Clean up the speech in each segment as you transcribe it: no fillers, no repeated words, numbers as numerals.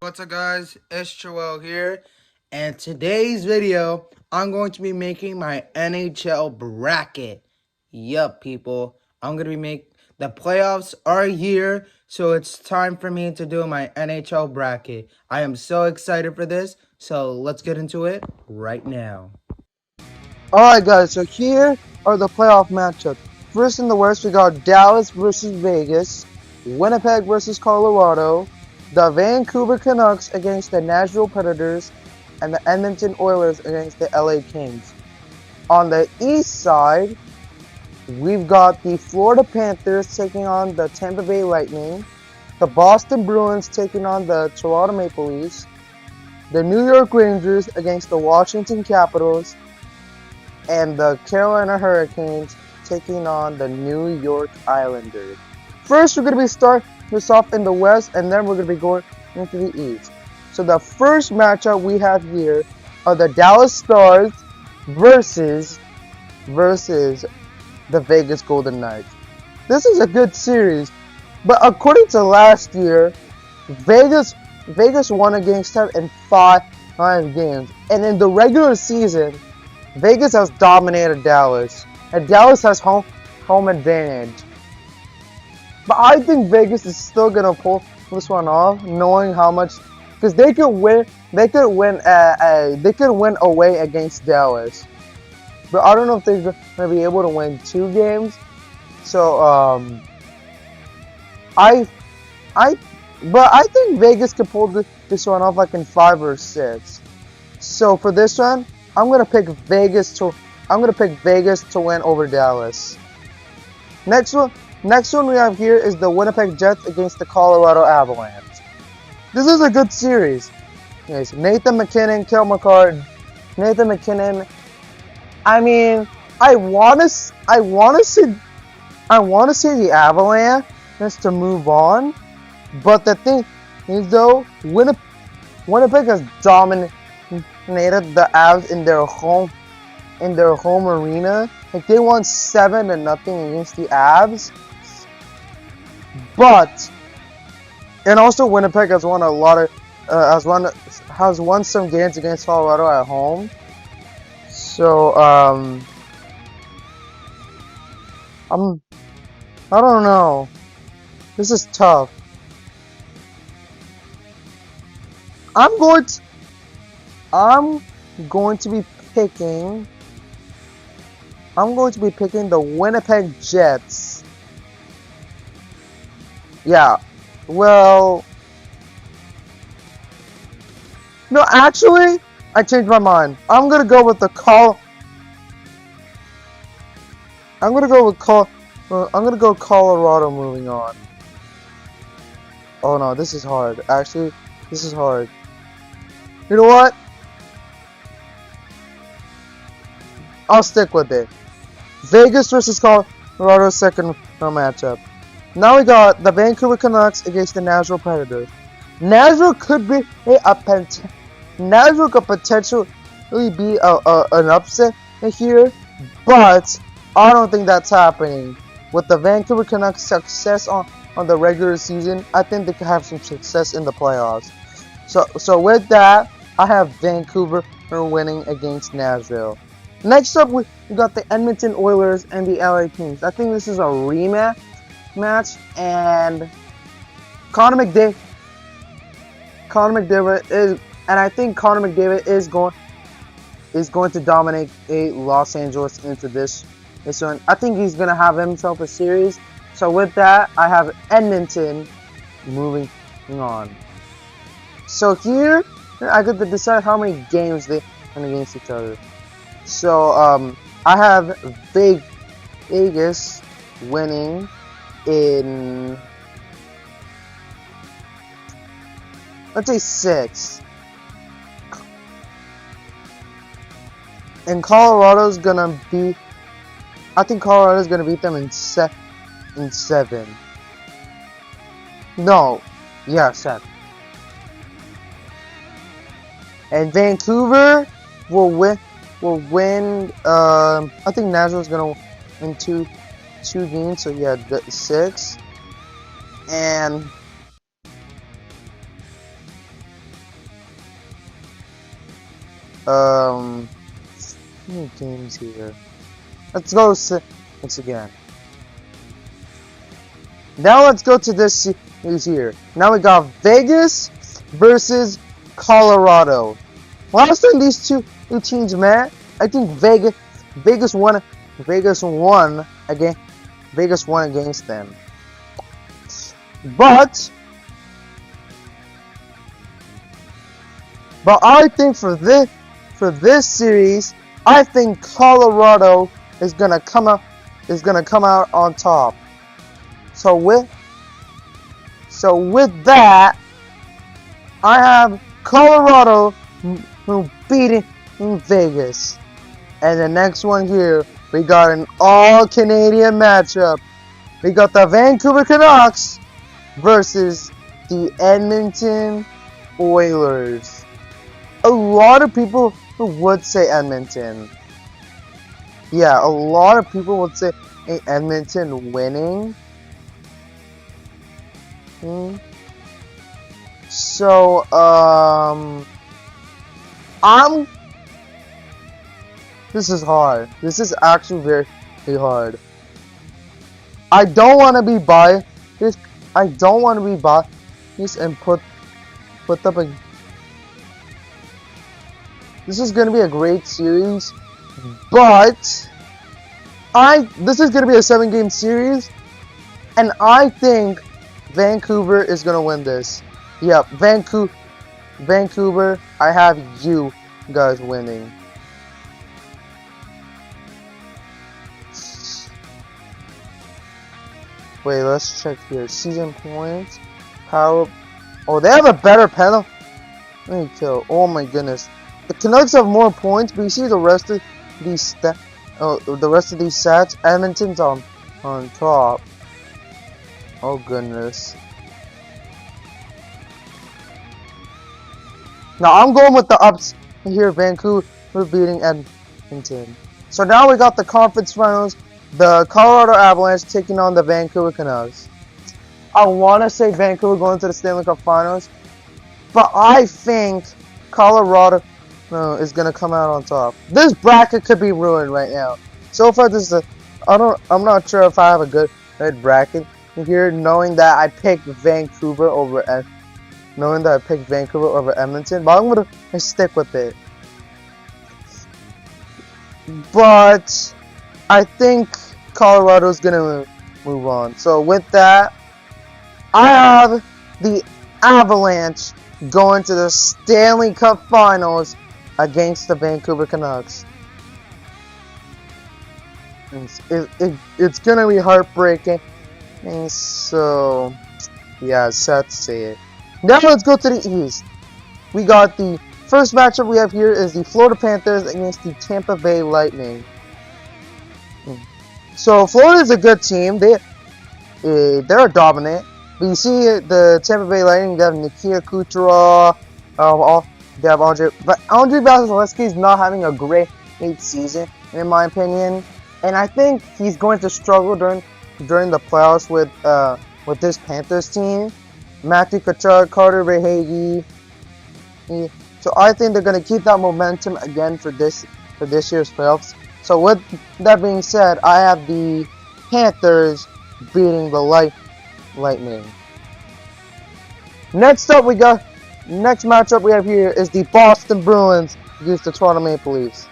What's up guys, it's Joel here, and today's video, I'm going to be making my NHL bracket. Yup people, I'm going to be the playoffs are here, so it's time for me to do my NHL bracket. I am so excited for this, so let's get into it right now. Alright guys, so here are the playoff matchups. First in the West, we got Dallas versus Vegas, Winnipeg versus Colorado, the Vancouver Canucks against the Nashville Predators, and the Edmonton Oilers against the LA Kings. On the East side, we've got the Florida Panthers taking on the Tampa Bay Lightning, the Boston Bruins taking on the Toronto Maple Leafs, the New York Rangers against the Washington Capitals, and the Carolina Hurricanes taking on the New York Islanders. First, we're going to be starting this off in the West, and then we're going to be going into the East. So the first matchup we have here are the Dallas Stars versus the Vegas Golden Knights. This is a good series, but according to last year, Vegas won against them in five games, and in the regular season, Vegas has dominated Dallas, and Dallas has home advantage. But I think Vegas is still gonna pull this one off, knowing how much, because they could win away against Dallas. But I don't know if they're gonna be able to win 2 games. So I think Vegas could pull this one off like in 5 or 6. So for this one, I'm gonna pick Vegas to win over Dallas. Next one we have here is the Winnipeg Jets against the Colorado Avalanche. This is a good series. Yes, Nathan MacKinnon, Cale Makar. Nathan MacKinnon. I mean, I wanna see the Avalanche just to move on. But the thing is though, Winnipeg has dominated the Avs in their home arena. Like they won 7-0 against the Avs. But and also Winnipeg has won a lot of has won some games against Colorado at home. So I don't know. This is tough. I'm going to be picking the Winnipeg Jets. Yeah. Well, no, actually, I changed my mind. I'm gonna go with Colorado moving on. Oh no, this is hard. Actually, this is hard. You know what? I'll stick with it. Vegas versus Colorado second round matchup. Now we got the Vancouver Canucks against the Nashville Predators. Nashville could potentially be an upset here, but I don't think that's happening. With the Vancouver Canucks' success on the regular season, I think they could have some success in the playoffs. So with that, I have Vancouver winning against Nashville. Next up, we got the Edmonton Oilers and the LA Kings. I think this is a rematch and Connor McDavid is going to dominate Los Angeles into this one. I think he's gonna have himself a series. So with that, I have Edmonton moving on. So here, I get to decide how many games they win against each other. So I have Vegas winning in, let's say 6. And Colorado's gonna be, I think Colorado's gonna beat them in 7. No, yeah, 7. And Vancouver will win. I think Nashville's gonna win 2 games. So yeah, 6. And How many games here? Let's go once again. Now let's go to this series here. Now we got Vegas versus Colorado. Last time these two teams met, I think Vegas won against them. But I think for this series, I think Colorado is gonna come out on top. So with that, I have Colorado beating Vegas. And the next one here, we got an all-Canadian matchup. We got the Vancouver Canucks versus the Edmonton Oilers. A lot of people would say Edmonton. Yeah, a lot of people would say Edmonton winning. So, this is hard. This is actually very hard. I don't want to be biased. I don't want to be biased and put up a. This is gonna be a great series, but this is gonna be a 7-game series, and I think Vancouver is gonna win this. Yep, Vancouver. I have you guys winning. Wait, let's check here. Season points, power. Oh, they have a better penalty kill. Oh my goodness. The Canucks have more points, but you see the rest of these stats. Edmonton's on top. Oh goodness. Now I'm going with the ups here. Vancouver beating Edmonton. So now we got the conference finals. The Colorado Avalanche taking on the Vancouver Canucks. I want to say Vancouver going to the Stanley Cup Finals, but I think Colorado is going to come out on top. This bracket could be ruined right now. So far, I'm not sure if I have a good bracket here, knowing that I picked Vancouver over Edmonton, but I'm going to stick with it. But I think Colorado is going to move on. So with that, I have the Avalanche going to the Stanley Cup Finals against the Vancouver Canucks. It's going to be heartbreaking. And so, yeah, it's sad to say it. Now let's go to the East. We got the first matchup we have here is the Florida Panthers against the Tampa Bay Lightning. So Florida is a good team. They're dominant. But you see the Tampa Bay Lightning, they have Nikita Kucherov, they have Andre Vasilevsky is not having a great season, in my opinion. And I think he's going to struggle during the playoffs with this Panthers team. Matthew Tkachuk, Carter Verhaeghe. So I think they're going to keep that momentum again for this year's playoffs. So with that being said, I have the Panthers beating the Lightning. Next matchup we have here is the Boston Bruins against the Toronto Maple Leafs.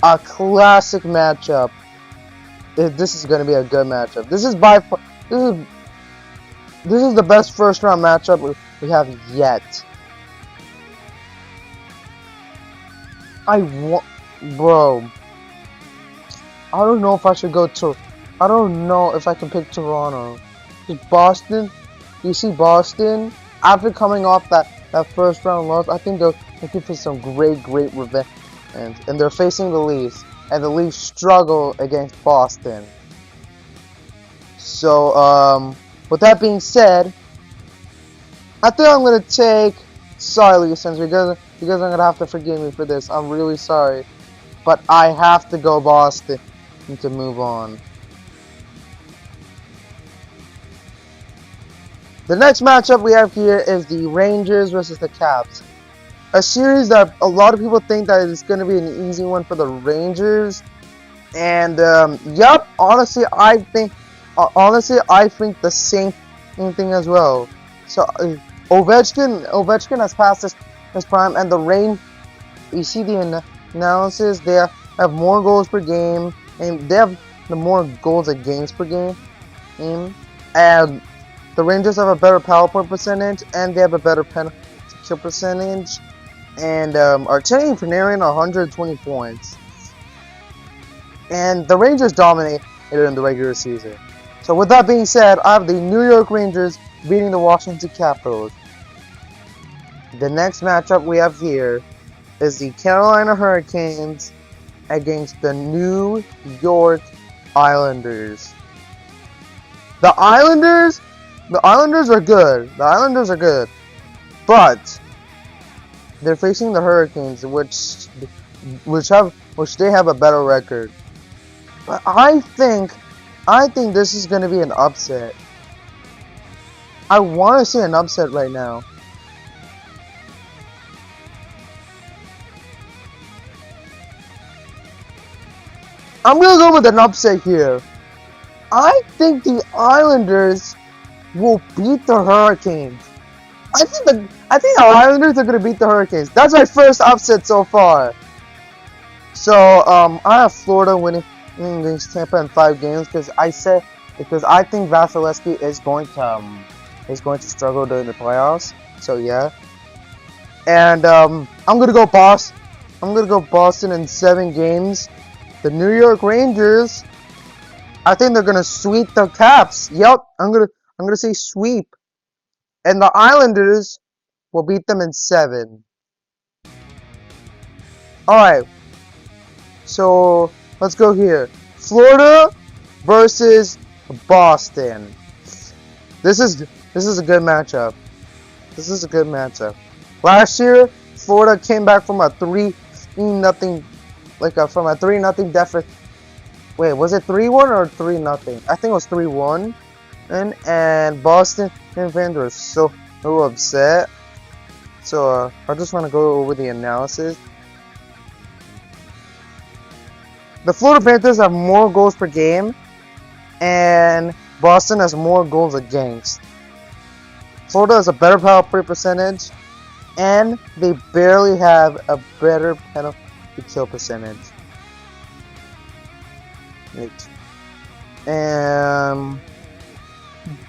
A classic matchup. This is going to be a good matchup. This is the best first round matchup we have yet. Bro. I don't know if I should go to. I don't know if I can pick Toronto. Boston. You see Boston after coming off that first round loss. I think they're looking for some great revenge, and they're facing the Leafs, and the Leafs struggle against Boston. So with that being said, I think I'm gonna take. Sorry, Leafs fans, because I'm gonna have to forgive me for this. I'm really sorry, but I have to go Boston to move on. The next matchup we have here is the Rangers versus the Caps. a series that a lot of people think that it's going to be an easy one for the Rangers. And yep, honestly, I think the same thing as well. So Ovechkin has passed his prime, and the Rain. You see the analysis. They have more goals per game, and they have the more goals against per game. And the Rangers have a better power play percentage, and they have a better penalty kill percentage. And Artemi Panarin 120 points. And the Rangers dominated in the regular season. So with that being said, I have the New York Rangers beating the Washington Capitals. The next matchup we have here is the Carolina Hurricanes against the New York Islanders. The Islanders are good. But they're facing the Hurricanes, which they have a better record. But I think this is going to be an upset. I want to see an upset right now. I'm going to go with an upset here. I think the Islanders will beat the Hurricanes. I think the Islanders are going to beat the Hurricanes. That's my first upset so far. So I have Florida winning against Tampa in 5 games because I think Vasilevsky is going to struggle during the playoffs. So yeah, and I'm gonna go Boston. I'm gonna go Boston in 7 games. The New York Rangers, I think they're gonna sweep the Caps. Yep, I'm gonna say sweep, and the Islanders will beat them in 7. All right. So let's go here. Florida versus Boston. This is a good matchup. Last year, Florida came back from a 3-0, from a 3-0 deficit. Wait, was it 3-1 or 3-0? I think it was 3-1. And Boston fans were so upset. So I just want to go over the analysis. The Florida Panthers have more goals per game, and Boston has more goals against. Florida has a better power play percentage, and they barely have a better penalty kill percentage.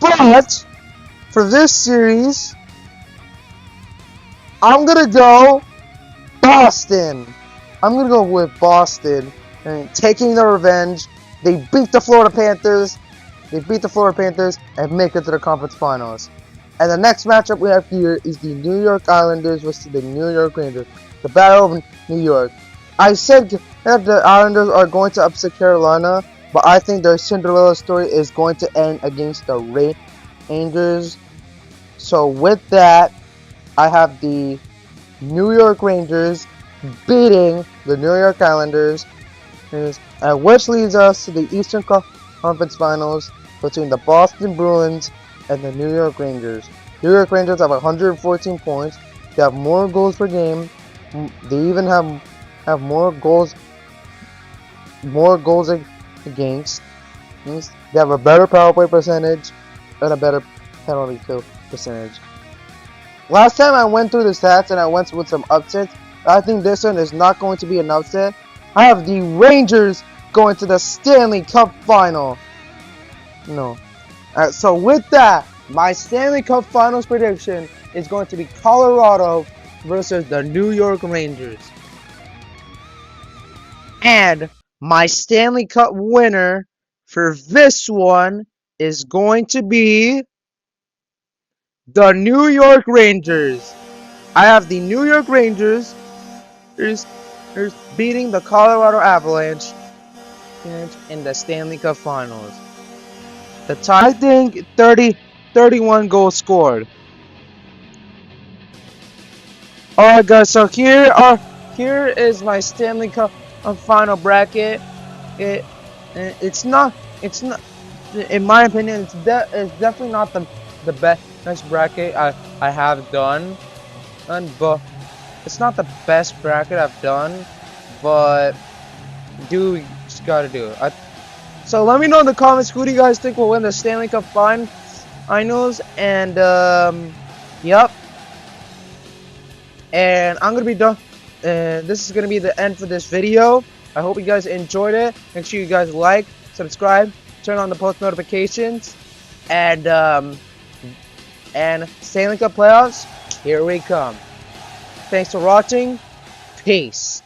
But for this series, I'm gonna go Boston. I'm gonna go with Boston. And taking their revenge. They beat the Florida Panthers. And make it to the conference finals. And the next matchup we have here is the New York Islanders versus the New York Rangers. The Battle of New York. I said that the Islanders are going to upset Carolina, but I think their Cinderella story is going to end against the Rangers. So with that, I have the New York Rangers beating the New York Islanders. Which leads us to the Eastern Conference Finals between the Boston Bruins and the New York Rangers. New York Rangers have 114 points. They have more goals per game. They even have more goals against. They have a better power play percentage and a better penalty kill percentage. Last time I went through the stats and I went with some upsets. I think this one is not going to be an upset. I have the Rangers going to the Stanley Cup final. No. So with that, my Stanley Cup Finals prediction is going to be Colorado versus the New York Rangers. And my Stanley Cup winner for this one is going to be the New York Rangers. I have the New York Rangers beating the Colorado Avalanche in the Stanley Cup Finals. The time, I think 31 goals scored. Alright guys, so here is my Stanley Cup final bracket. It's not in my opinion it's definitely not the best bracket I have done, It's not the best bracket I've done, but do what you just gotta do. So let me know in the comments who do you guys think will win the Stanley Cup Finals, and yep. And I'm gonna be done. And this is gonna be the end for this video. I hope you guys enjoyed it. Make sure you guys like, subscribe, turn on the post notifications, and Stanley Cup playoffs, here we come. Thanks for watching. Peace.